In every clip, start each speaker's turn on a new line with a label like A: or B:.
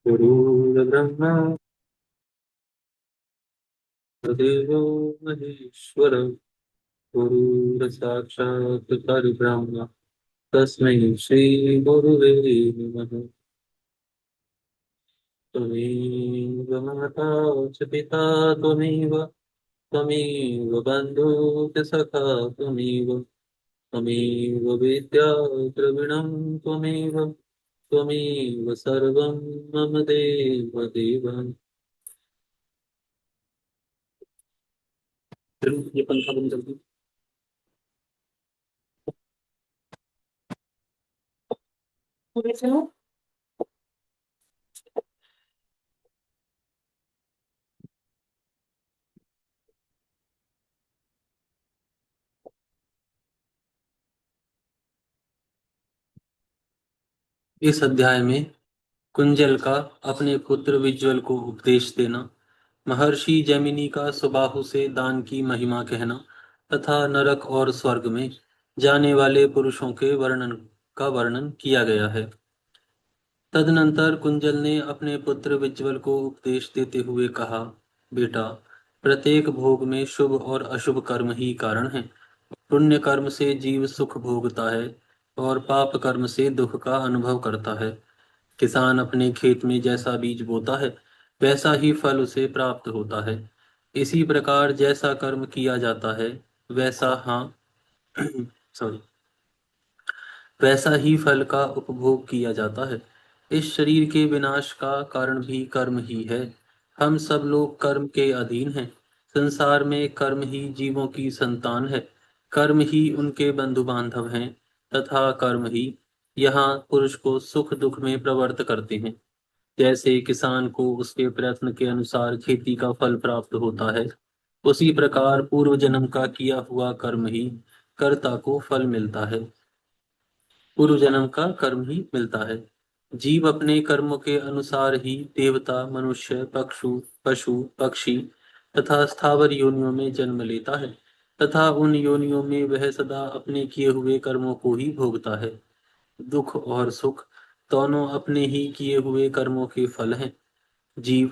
A: गुरुर्ब्रह्मा देवो महेश्वर गुरुर्साक्षात् परब्रह्म तस्मै श्री गुरुवे नमः। त्वमेव माता च पिता त्वमेव त्वमेव बन्धुः सखा त्वमेव त्वमेव विद्या द्रविणं त्वमेव त्वमेव सर्वं मम देव देव। ये पंखा बंद कर दो। इस अध्याय में कुंजल का अपने पुत्र विज्वल को उपदेश देना, महर्षि जैमिनी का सुबाहु से दान की महिमा कहना तथा नरक और स्वर्ग में जाने वाले पुरुषों के वर्णन किया गया है। तदनंतर कुंजल ने अपने पुत्र विज्वल को उपदेश देते हुए कहा, बेटा, प्रत्येक भोग में शुभ और अशुभ कर्म ही कारण है। पुण्य कर्म से जीव सुख भोगता है और पाप कर्म से दुख का अनुभव करता है। किसान अपने खेत में जैसा बीज बोता है वैसा ही फल उसे प्राप्त होता है। इसी प्रकार जैसा कर्म किया जाता है वैसा हाँ सॉरी वैसा ही फल का उपभोग किया जाता है। इस शरीर के विनाश का कारण भी कर्म ही है। हम सब लोग कर्म के अधीन हैं। संसार में कर्म ही जीवों की संतान है। कर्म ही उनके बंधु बांधव हैं तथा कर्म ही यहाँ पुरुष को सुख दुख में प्रवृत्त करते हैं। जैसे किसान को उसके प्रयत्न के अनुसार खेती का फल प्राप्त होता है, उसी प्रकार पूर्व जन्म का किया हुआ कर्म ही कर्ता को फल मिलता है। पूर्व जन्म का कर्म ही मिलता है। जीव अपने कर्मों के अनुसार ही देवता, मनुष्य, पशु, पक्षी तथा स्थावर योनियों में जन्म लेता है तथा उन योनियों में वह सदा अपने किए हुए कर्मों को ही भोगता है। दुख और सुख दोनों अपने ही किए हुए कर्मों के फल हैं। जीव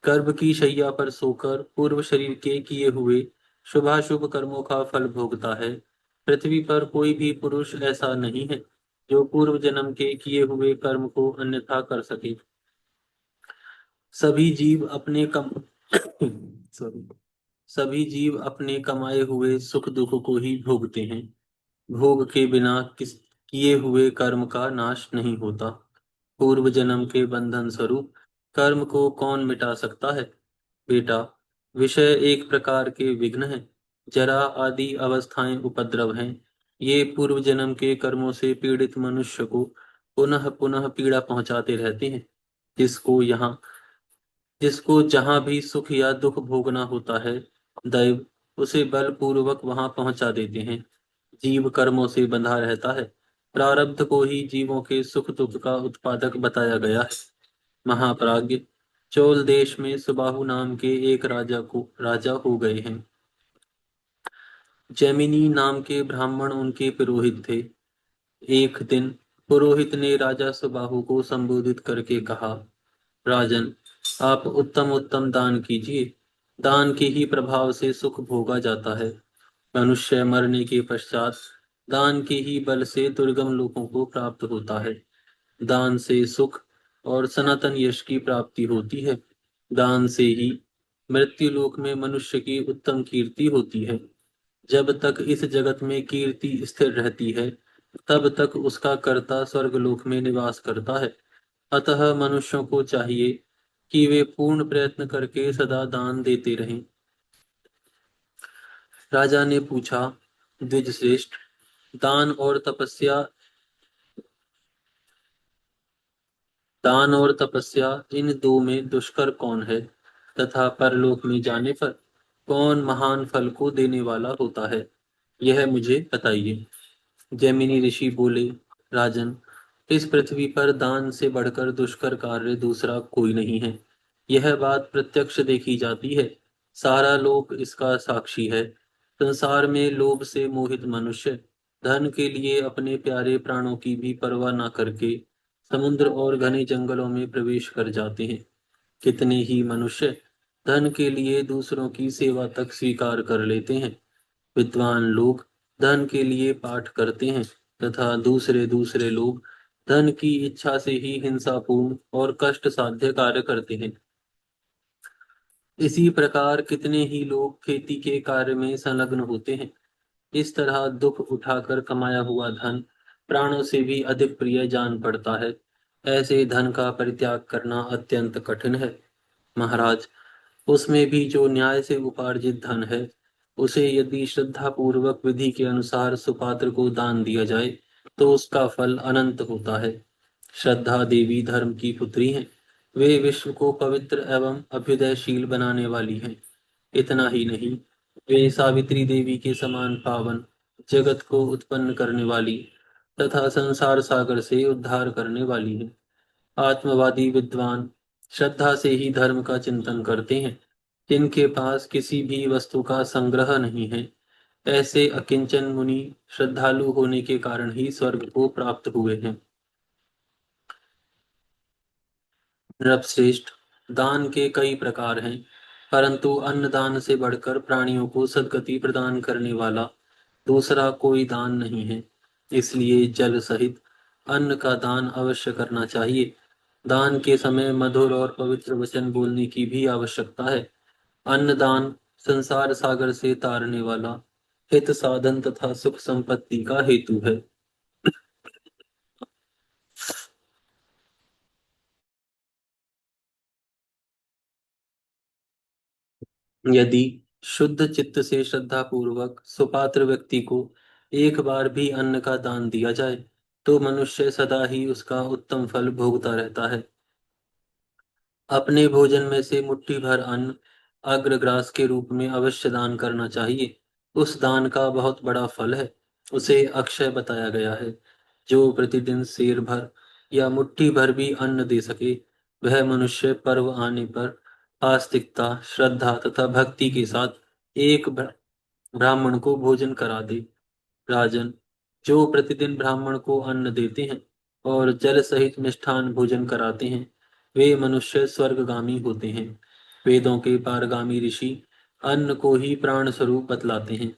A: गर्भ की शैया पर सोकर पूर्व शरीर के किए हुए शुभाशुभ कर्मों का फल भोगता है। पृथ्वी पर कोई भी पुरुष ऐसा नहीं है जो पूर्व जन्म के किए हुए कर्म को अन्यथा कर सके। सभी जीव अपने कम सॉरी सभी जीव अपने कमाए हुए सुख दुख को ही भोगते हैं। भोग के बिना किस किए हुए कर्म का नाश नहीं होता। पूर्व जन्म के बंधन स्वरूप कर्म को कौन मिटा सकता है? बेटा, विषय एक प्रकार के विघ्न हैं। जरा आदि अवस्थाएं उपद्रव हैं। ये पूर्व जन्म के कर्मों से पीड़ित मनुष्य को पुनः पुनः पीड़ा पहुंचाते रहते हैं। जिसको यहाँ जिसको जहां भी सुख या दुख भोगना होता है, दैव उसे बलपूर्वक वहां पहुंचा देते हैं। जीव कर्मों से बंधा रहता है। प्रारब्ध को ही जीवों के सुख दुख का उत्पादक बताया गया है। महाप्राज्ञ, चोल देश में सुबाहु नाम के एक राजा हो गए हैं। जैमिनी नाम के ब्राह्मण उनके पुरोहित थे। एक दिन पुरोहित ने राजा सुबाहु को संबोधित करके कहा, राजन, आप उत्तम उत्तम दान कीजिए। दान के ही प्रभाव से सुख भोगा जाता है। मनुष्य मरने के पश्चात दान के ही बल से दुर्गम लोकों को प्राप्त होता है। दान से सुख और सनातन यश की प्राप्ति होती है। दान से ही मृत्यु लोक में मनुष्य की उत्तम कीर्ति होती है। जब तक इस जगत में कीर्ति स्थिर रहती है, तब तक उसका कर्ता स्वर्गलोक में निवास करता है। अतः मनुष्यों को चाहिए कि वे पूर्ण प्रयत्न करके सदा दान देते रहें। राजा ने पूछा, द्विजश्रेष्ठ, दान और तपस्या दान और तपस्या इन दो में दुष्कर कौन है तथा परलोक में जाने पर कौन महान फल को देने वाला होता है, यह मुझे बताइए। जैमिनी ऋषि बोले, राजन, इस पृथ्वी पर दान से बढ़कर दुष्कर कार्य दूसरा कोई नहीं है। यह बात प्रत्यक्ष देखी जाती है। सारा लोक इसका साक्षी है। संसार में लोभ से मोहित मनुष्य धन के लिए अपने प्यारे प्राणों की भी परवाह न करके समुद्र और घने जंगलों में प्रवेश कर जाते हैं। कितने ही मनुष्य धन के लिए दूसरों की सेवा तक स्वीकार कर लेते हैं। विद्वान लोग धन के लिए पाठ करते हैं तथा दूसरे दूसरे लोग धन की इच्छा से ही हिंसापूर्ण और कष्ट साध्य कार्य करते हैं। इसी प्रकार कितने ही लोग खेती के कार्य में संलग्न होते हैं। इस तरह दुख उठाकर कमाया हुआ धन प्राणों से भी अधिक प्रिय जान पड़ता है। ऐसे धन का परित्याग करना अत्यंत कठिन है। महाराज, उसमें भी जो न्याय से उपार्जित धन है, उसे यदि श्रद्धापूर्वक विधि के अनुसार सुपात्र को दान दिया जाए तो उसका फल अनंत होता है। श्रद्धा देवी धर्म की पुत्री हैं। वे विश्व को पवित्र एवं अभ्युदयशील बनाने वाली हैं। इतना ही नहीं, वे सावित्री देवी के समान पावन, जगत को उत्पन्न करने वाली तथा संसार सागर से उद्धार करने वाली हैं। आत्मवादी विद्वान श्रद्धा से ही धर्म का चिंतन करते हैं। जिनके पास किसी भी वस्तु का संग्रह नहीं है, ऐसे अकिंचन मुनि श्रद्धालु होने के कारण ही स्वर्ग को प्राप्त हुए हैं। नृपश्रेष्ठ, दान के कई प्रकार हैं, परंतु अन्नदान से बढ़कर प्राणियों को सद्गति प्रदान करने वाला दूसरा कोई दान नहीं है। इसलिए जल सहित अन्न का दान अवश्य करना चाहिए। दान के समय मधुर और पवित्र वचन बोलने की भी आवश्यकता है। अन्नदान संसार सागर से तारने वाला हित साधन तथा सुख संपत्ति का हेतु है। यदि शुद्ध चित्त से श्रद्धा पूर्वक सुपात्र व्यक्ति को एक बार भी अन्न का दान दिया जाए तो मनुष्य सदा ही उसका उत्तम फल भोगता रहता है। अपने भोजन में से मुट्ठी भर अन्न अग्रग्रास के रूप में अवश्य दान करना चाहिए। उस दान का बहुत बड़ा फल है। उसे अक्षय बताया गया है। जो प्रतिदिन सेर भर या मुट्ठी भर भी अन्न दे सके, वह मनुष्य पर्व आने पर आस्तिकता, श्रद्धा तथा भक्ति के साथ एक ब्राह्मण को भोजन करा दे। राजन, जो प्रतिदिन ब्राह्मण को अन्न देते हैं और जल सहित मिष्ठान भोजन कराते हैं, वे मनुष्य स्वर्गगामी होते हैं। वेदों के पारगामी ऋषि अन्न को ही प्राण स्वरूप बतलाते हैं।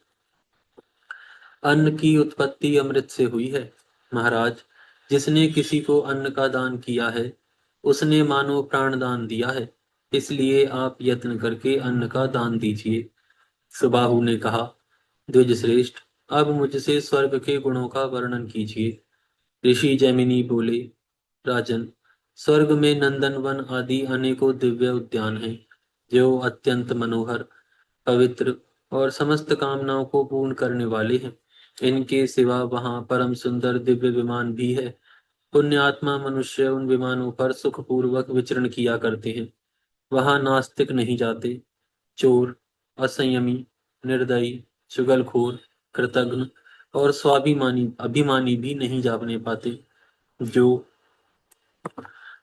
A: अन्न की उत्पत्ति अमृत से हुई है। महाराज, जिसने किसी को अन्न का दान किया है, उसने मानो प्राण दान दिया है। इसलिए आप यत्न करके अन्न का दान दीजिए। सुबाहु ने कहा, द्विजश्रेष्ठ, अब मुझसे स्वर्ग के गुणों का वर्णन कीजिए। ऋषि जैमिनी बोले, राजन, स्वर्ग में नंदनवन आदि अनेकों दिव्य उद्यान हैं, जो अत्यंत मनोहर, पवित्र और समस्त कामनाओं को पूर्ण करने वाले हैं। इनके सिवा वहां परम सुंदर दिव्य विमान भी है। पुण्यात्मा मनुष्य उन विमानों पर सुखपूर्वक विचरण किया करते हैं। वहां नास्तिक नहीं जाते, चोर, असंयमी, निर्दयी, चुगलखोर, कृतघ्न और स्वाभिमानी अभिमानी भी नहीं जाने पाते। जो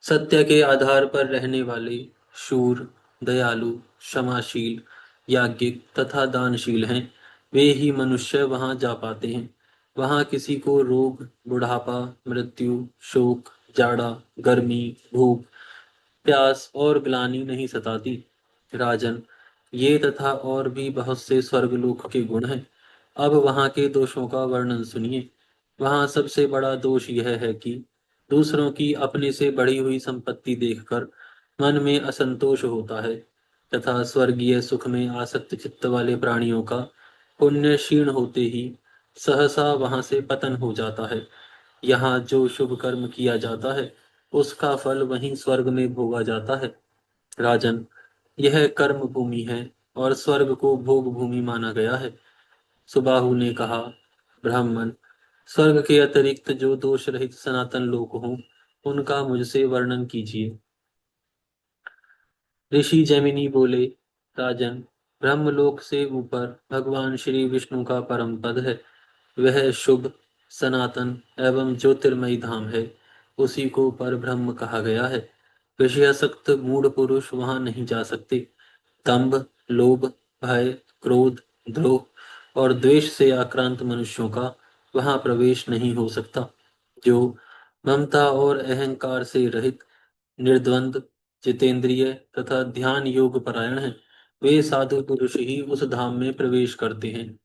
A: सत्य के आधार पर रहने वाले, शूर, दयालु, क्षमाशील, याज्ञिक तथा दानशील हैं, वे ही मनुष्य वहां जा पाते हैं। वहां किसी को रोग, बुढ़ापा, मृत्यु, शोक, जाड़ा, गर्मी, भूख, प्यास और ग्लानि नहीं सताती। राजन, ये तथा और भी बहुत से स्वर्गलोक के गुण हैं। अब वहां के दोषों का वर्णन सुनिए। वहां सबसे बड़ा दोष यह है कि दूसरों की अपने से बढ़ी हुई संपत्ति देखकर मन में असंतोष होता है तथा स्वर्गीय सुख में आसक्त चित्त वाले प्राणियों का पुण्य क्षीण होते ही सहसा वहां से पतन हो जाता है। यहाँ जो शुभ कर्म किया जाता है, उसका फल वहीं स्वर्ग में भोगा जाता है। राजन, यह कर्म भूमि है और स्वर्ग को भोग भूमि माना गया है। सुबाहु ने कहा, ब्राह्मण, स्वर्ग के अतिरिक्त जो दोष रहित सनातन लोक हों, उनका मुझसे वर्णन कीजिए। ऋषि जैमिनी बोले, राजन, ब्रह्मलोक से ऊपर भगवान श्री विष्णु का परम पद है। वह शुभ, सनातन एवं ज्योतिर्मयी धाम है। उसी को पर ब्रह्म कहा गया है। विषयासक्त मूढ़ पुरुष वहां नहीं जा सकते। दंभ, लोभ, भय, क्रोध, द्रोह और द्वेष से आक्रांत मनुष्यों का वहां प्रवेश नहीं हो सकता। जो ममता और अहंकार से रहित, निर्द्वंद, जितेंद्रिय तथा ध्यान योग परायण हैं, वे साधु पुरुष ही उस धाम में प्रवेश करते हैं।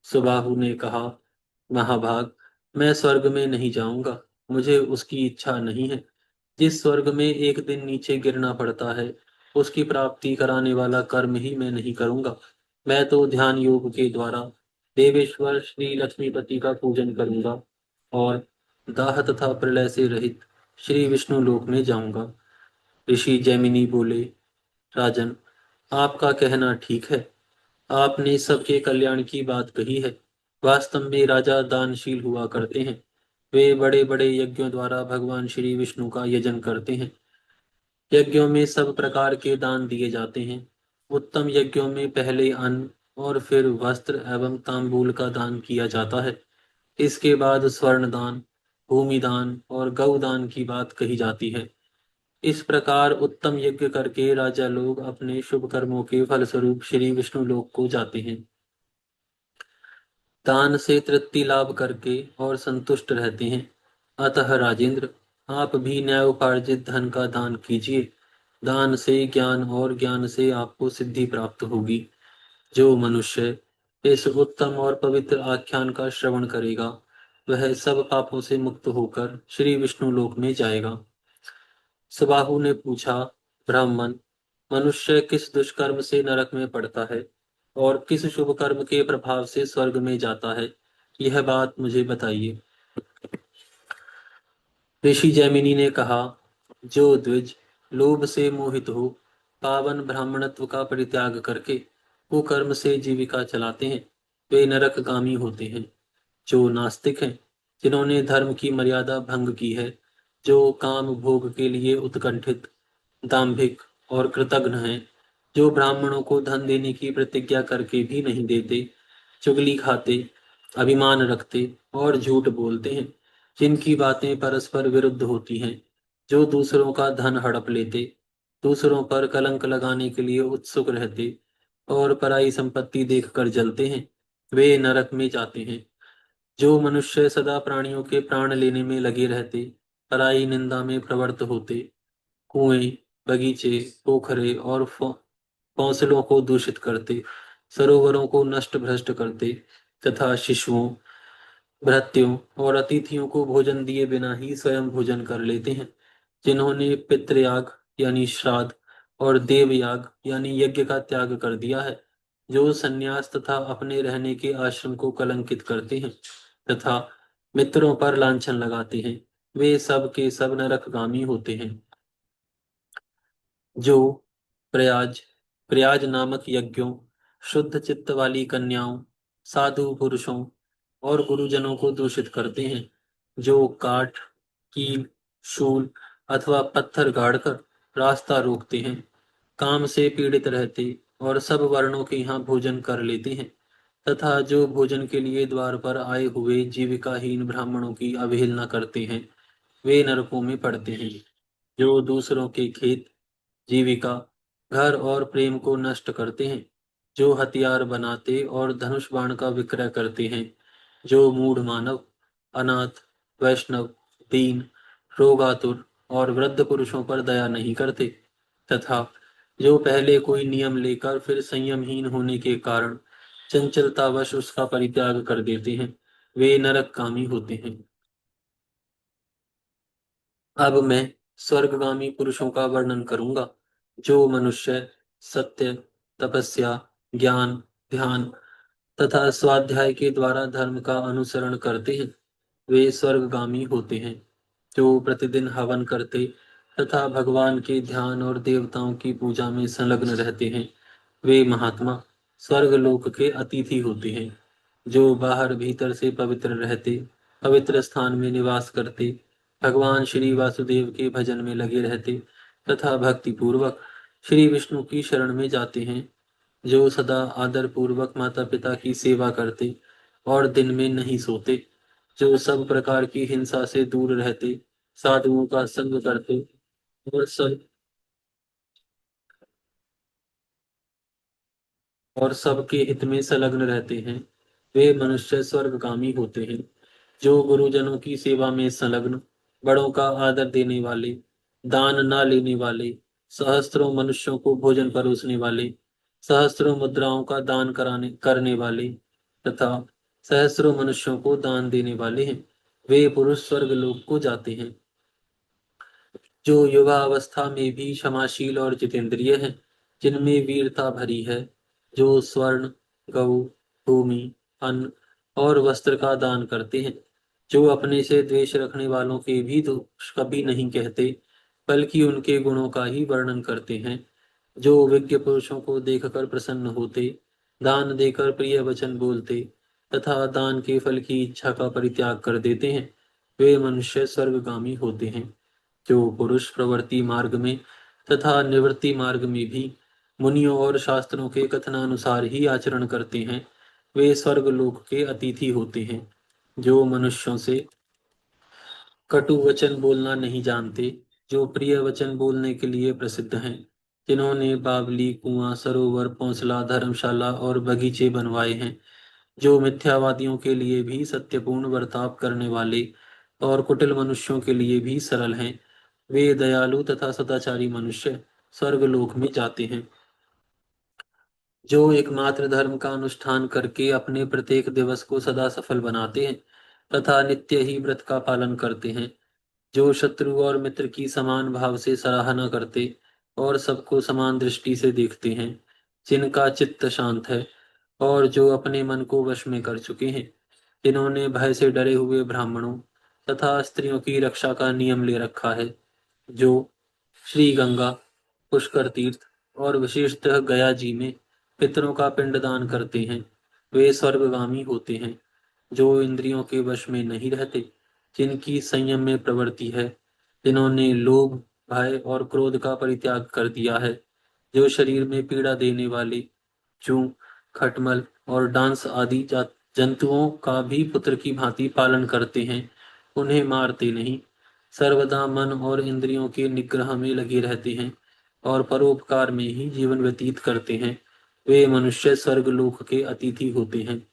A: सुबाहु ने कहा, महाभाग, मैं स्वर्ग में नहीं जाऊंगा। मुझे उसकी इच्छा नहीं है। जिस स्वर्ग में एक दिन नीचे गिरना पड़ता है, उसकी प्राप्ति कराने वाला कर्म ही मैं नहीं करूंगा। मैं तो ध्यान योग के द्वारा देवेश्वर श्री लक्ष्मीपति का पूजन करूंगा और दाह तथा प्रलय से रहित श्री विष्णु लोक में जाऊंगा। ऋषि जैमिनी बोले, राजन, आपका कहना ठीक है। आपने सबके कल्याण की बात कही है। वास्तव में राजा दानशील हुआ करते हैं। वे बड़े बड़े यज्ञों द्वारा भगवान श्री विष्णु का यजन करते हैं। यज्ञों में सब प्रकार के दान दिए जाते हैं। उत्तम यज्ञों में पहले अन्न और फिर वस्त्र एवं तांबूल का दान किया जाता है। इसके बाद स्वर्ण दान, भूमि दान और गौ दान की बात कही जाती है। इस प्रकार उत्तम यज्ञ करके राजा लोग अपने शुभ कर्मों के फलस्वरूप श्री विष्णु लोक को जाते हैं। दान से तृप्ति लाभ करके और संतुष्ट रहते हैं। अतः राजेंद्र, आप भी न्यायोपार्जित धन का दान कीजिए। दान से ज्ञान और ज्ञान से आपको सिद्धि प्राप्त होगी। जो मनुष्य इस उत्तम और पवित्र आख्यान का श्रवण करेगा, वह सब पापों से मुक्त होकर श्री विष्णु लोक में जाएगा। सुबाहु ने पूछा, ब्राह्मण, मनुष्य किस दुष्कर्म से नरक में पड़ता है और किस शुभ कर्म के प्रभाव से स्वर्ग में जाता है, यह बात मुझे बताइए। ऋषि जैमिनी ने कहा, जो द्विज लोभ से मोहित हो पावन ब्राह्मणत्व का परित्याग करके कुकर्म से जीविका चलाते हैं, वे नरकगामी होते हैं। जो नास्तिक हैं, जिन्होंने धर्म की मर्यादा भंग की है, जो काम भोग के लिए उत्कंठित, दाम्भिक और कृतघ्न हैं, जो ब्राह्मणों को धन देने की प्रतिज्ञा करके भी नहीं देते, चुगली खाते, अभिमान रखते और झूठ बोलते हैं, जिनकी बातें परस्पर विरुद्ध होती हैं, जो दूसरों का धन हड़प लेते, दूसरों पर कलंक लगाने के लिए उत्सुक रहते और पराई संपत्ति देखकर जलते हैं, वे नरक में जाते हैं। जो मनुष्य सदा प्राणियों के प्राण लेने में लगे रहते, पराई निंदा में प्रवृत्त होते, कुएं, बगीचे, पोखरे और फौसलों को दूषित करते, सरोवरों को नष्ट भ्रष्ट करते तथा शिशुओं, भृत्यों और अतिथियों को भोजन दिए बिना ही स्वयं भोजन कर लेते हैं, जिन्होंने पितृयाग यानी श्राद्ध और देवयाग यानी यज्ञ का त्याग कर दिया है, जो संन्यास तथा अपने रहने के आश्रम को कलंकित करते हैं तथा मित्रों पर लांछन लगाते हैं, वे सब के सब नरकगामी होते हैं। जो प्रयाज प्रयाज नामक यज्ञों, शुद्ध चित्त वाली कन्याओं, साधु पुरुषों और गुरुजनों को दूषित करते हैं, जो काठ, कील, शूल अथवा पत्थर गाड़कर रास्ता रोकते हैं, काम से पीड़ित रहते और सब वर्णों के यहाँ भोजन कर लेते हैं तथा जो भोजन के लिए द्वार पर आए हुए जीविकाहीन ब्राह्मणों की अवहेलना करते हैं, वे नरकों में पड़ते हैं। जो दूसरों के खेत, जीविका, घर और प्रेम को नष्ट करते हैं, जो हथियार बनाते और धनुष बाण का विक्रय करते हैं, जो मूढ़ मानव, अनाथ, वैष्णव, दीन, रोगातुर और वृद्ध पुरुषों पर दया नहीं करते तथा जो पहले कोई नियम लेकर फिर संयमहीन होने के कारण चंचलतावश उसका परित्याग कर देते हैं, वे नरकगामी होते हैं। अब मैं स्वर्गगामी पुरुषों का वर्णन करूंगा। जो मनुष्य सत्य, तपस्या, ज्ञान, ध्यान तथा स्वाध्याय के द्वारा धर्म का अनुसरण करते हैं, वे स्वर्गगामी होते हैं। जो प्रतिदिन हवन करते तथा भगवान के ध्यान और देवताओं की पूजा में संलग्न रहते हैं, वे महात्मा स्वर्गलोक के अतिथि होते हैं। जो बाहर भीतर से पवित्र रहते, पवित्र स्थान में निवास करते, भगवान श्री वासुदेव के भजन में लगे रहते तथा भक्ति पूर्वक श्री विष्णु की शरण में जाते हैं, जो सदा आदर पूर्वक माता पिता की सेवा करते और दिन में नहीं सोते, जो सब प्रकार की हिंसा से दूर रहते, साधुओं का संग करते और सब सबके हित में संलग्न रहते हैं, वे मनुष्य स्वर्गगामी होते हैं। जो गुरुजनों की सेवा में संलग्न, बड़ों का आदर देने वाले, दान न लेने वाले, सहस्त्रों मनुष्यों को भोजन परोसने वाले, सहस्त्रों मुद्राओं का दान कराने करने वाले तथा सहस्त्रों मनुष्यों को दान देने वाले हैं, वे पुरुष स्वर्ग लोक को जाते हैं। जो युवावस्था में भी क्षमाशील और जितेंद्रिय हैं, जिनमें वीरता भरी है, जो स्वर्ण, गौ, भूमि, अन्न और वस्त्र का दान करते हैं, जो अपने से द्वेष रखने वालों के भी दोष कभी नहीं कहते, बल्कि उनके गुणों का ही वर्णन करते हैं, जो विज्ञ पुरुषों को देखकर प्रसन्न होते, दान देकर प्रिय वचन बोलते तथा दान के फल की इच्छा का परित्याग कर देते हैं, वे मनुष्य स्वर्गगामी होते हैं। जो पुरुष प्रवृत्ति मार्ग में तथा निवृत्ति मार्ग में भी मुनियों और शास्त्रों के कथनानुसार ही आचरण करते हैं, वे स्वर्गलोक के अतिथि होते हैं। जो मनुष्यों से कटु वचन बोलना नहीं जानते, जो प्रिय वचन बोलने के लिए प्रसिद्ध हैं, जिन्होंने बावली, कुआं, सरोवर, पौंसला, धर्मशाला और बगीचे बनवाए हैं, जो मिथ्यावादियों के लिए भी सत्यपूर्ण बर्ताव करने वाले और कुटिल मनुष्यों के लिए भी सरल हैं, वे दयालु तथा सदाचारी मनुष्य स्वर्गलोक में जाते हैं। जो एकमात्र धर्म का अनुष्ठान करके अपने प्रत्येक दिवस को सदा सफल बनाते हैं तथा नित्य ही व्रत का पालन करते हैं, जो शत्रु और मित्र की समान भाव से सराहना करते और सबको समान दृष्टि से देखते हैं, जिनका चित्त शांत है और जो अपने मन को वश में कर चुके हैं, जिन्होंने भय से डरे हुए ब्राह्मणों तथा स्त्रियों की रक्षा का नियम ले रखा है, जो श्री गंगा, पुष्कर तीर्थ और विशेषतः गया जी में पितरों का पिंडदान करते हैं, वे स्वर्गगामी होते हैं। जो इंद्रियों के वश में नहीं रहते, जिनकी संयम में प्रवृत्ति है, जिन्होंने लोभ, भय और क्रोध का परित्याग कर दिया है, जो शरीर में पीड़ा देने वाले जूं, खटमल और डांस आदि जंतुओं का भी पुत्र की भांति पालन करते हैं, उन्हें मारते नहीं, सर्वदा मन और इंद्रियों के निग्रह में लगे रहते हैं और परोपकार में ही जीवन व्यतीत करते हैं, वे मनुष्य स्वर्गलोक के अतिथि होते हैं।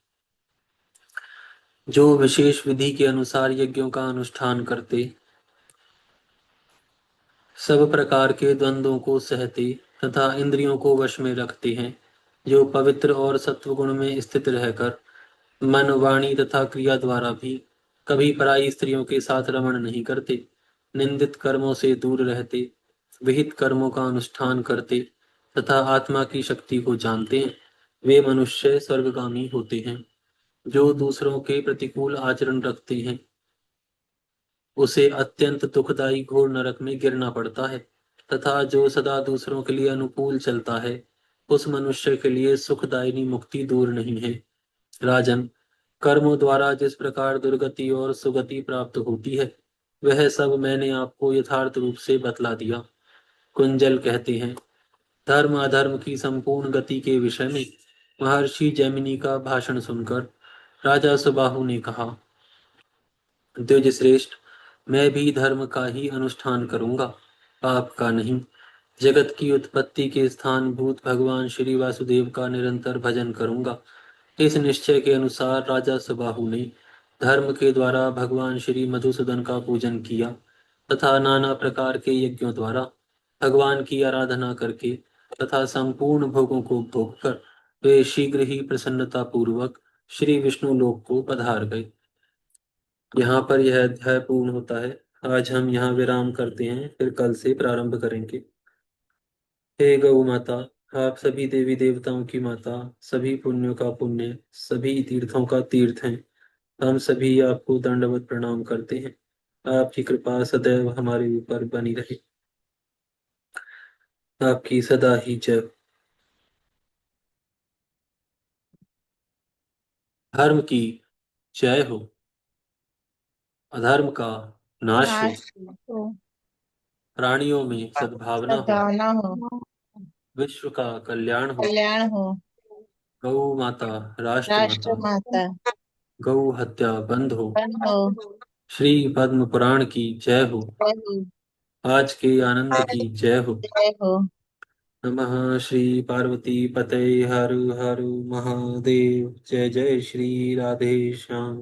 A: जो विशेष विधि के अनुसार यज्ञों का अनुष्ठान करते, सब प्रकार के द्वंद्वों को सहते तथा इंद्रियों को वश में रखते हैं, जो पवित्र और सत्वगुण में स्थित रहकर मन, वाणी तथा क्रिया द्वारा भी कभी पराई स्त्रियों के साथ रमण नहीं करते, निंदित कर्मों से दूर रहते, विहित कर्मों का अनुष्ठान करते तथा आत्मा की शक्ति को जानते हैं, वे मनुष्य स्वर्गगामी होते हैं। जो दूसरों के प्रतिकूल आचरण रखते हैं, उसे अत्यंत दुखदायी घोर नरक में गिरना पड़ता है तथा जो सदा दूसरों के लिए अनुकूल चलता है, उस मनुष्य के लिए सुखदायिनी मुक्ति दूर नहीं है। राजन, कर्मों द्वारा जिस प्रकार दुर्गति और सुगति प्राप्त होती है, वह सब मैंने आपको यथार्थ रूप से बतला दिया। कुंजल कहते हैं, धर्म अधर्म की संपूर्ण गति के विषय में महर्षि जैमिनी का भाषण सुनकर राजा सुबाहु ने कहा, द्विज श्रेष्ठ, मैं भी धर्म का ही अनुष्ठान करूंगा, पाप का नहीं। जगत की उत्पत्ति के स्थान भूत भगवान श्री वासुदेव का निरंतर भजन करूंगा। इस निश्चय के अनुसार राजा सुबाहु ने धर्म के द्वारा भगवान श्री मधुसूदन का पूजन किया तथा नाना प्रकार के यज्ञों द्वारा भगवान की आराधना करके तथा संपूर्ण भोगों को भोग कर वे शीघ्र ही प्रसन्नता पूर्वक श्री विष्णु लोक को पधार गए। यहाँ पर यह अध्याय पूर्ण होता है। आज हम यहाँ विराम करते हैं, फिर कल से प्रारंभ करेंगे। हे गौ माता, आप सभी देवी देवताओं की माता, सभी पुण्यों का पुण्य, सभी तीर्थों का तीर्थ हैं। हम सभी आपको दंडवत प्रणाम करते हैं। आपकी कृपा सदैव हमारे ऊपर बनी रहे। आपकी सदा ही जय। धर्म की जय हो, अधर्म का नाश हो,
B: नाश हो,
A: प्राणियों में सद्भावना हो,
B: सद्भावना हो,
A: विश्व का कल्याण हो।
B: कल्याण हो।
A: गौ माता, राष्ट्र
B: राष्ट्र
A: माता,
B: माता
A: गौ हत्या बंद हो।
B: बन हो।
A: श्री पद्म पुराण की जय हो।
B: जय हो।
A: आज के आनंद की जय हो।
B: जय हो।
A: नमः श्री पार्वती पते हर हर महादेव। जय जय श्री राधे श्याम।